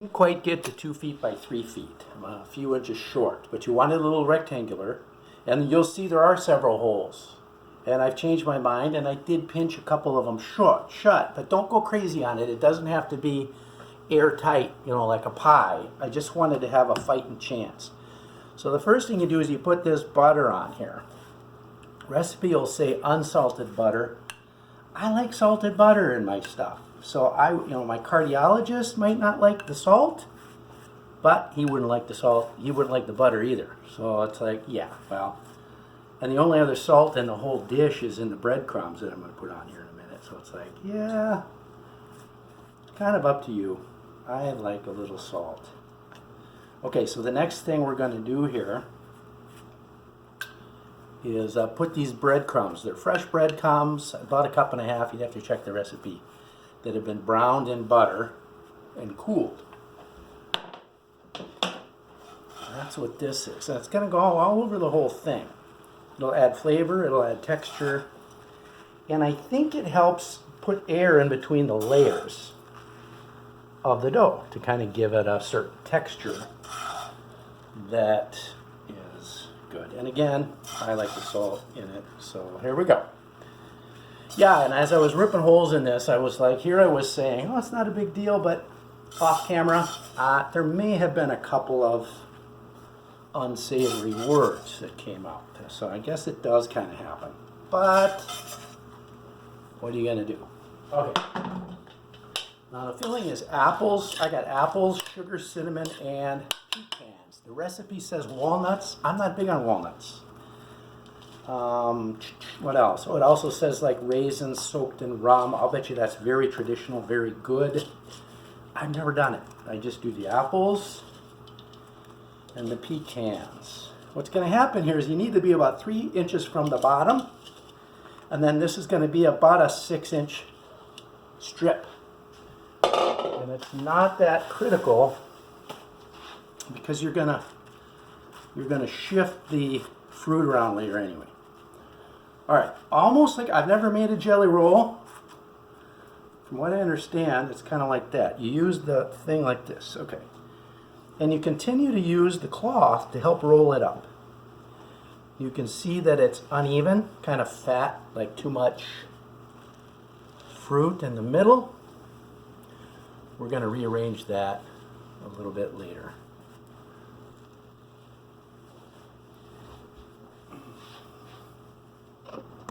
Didn't quite get to 2 feet by 3 feet. I'm a few inches short, but you want it a little rectangular, and you'll see there are several holes. And I've changed my mind, and I did pinch a couple of them shut, but don't go crazy on it. It doesn't have to be airtight, you know, like a pie. I just wanted to have a fighting chance. So the first thing you do is you put this butter on here. Recipe will say unsalted butter. I like salted butter in my stuff. So my cardiologist might not like the salt, but he wouldn't like the salt. He wouldn't like the butter either. So it's like, yeah, well. And the only other salt in the whole dish is in the breadcrumbs that I'm going to put on here in a minute. So it's like, yeah, kind of up to you. I like a little salt. Okay, so the next thing we're going to do here is put these breadcrumbs. They're fresh breadcrumbs, about 1.5 cups. You'd have to check the recipe. That have been browned in butter and cooled. That's what this is. And it's going to go all over the whole thing. It'll add flavor, it'll add texture, and I think it helps put air in between the layers of the dough to kind of give it a certain texture that is good. And again, I like the salt in it, so here we go. Yeah, and as I was ripping holes in this, I was like, here I was saying, oh, it's not a big deal, but off camera, there may have been a couple of unsavory words that came out. So I guess it does kind of happen. But what are you going to do? Okay. Now the filling is apples. I got apples, sugar, cinnamon, and pecans. The recipe says walnuts. I'm not big on walnuts. What else? Oh, it also says like raisins soaked in rum. I'll bet you that's very traditional, very good. I've never done it. I just do the apples and the pecans. What's going to happen here is you need to be about 3 inches from the bottom, and then this is going to be about a 6-inch strip. And it's not that critical because you're gonna shift the fruit around later anyway. All right, almost like I've never made a jelly roll. From what I understand, it's kind of like that. You use the thing like this, okay. And you continue to use the cloth to help roll it up. You can see that it's uneven, kind of fat, like too much fruit in the middle. We're going to rearrange that a little bit later.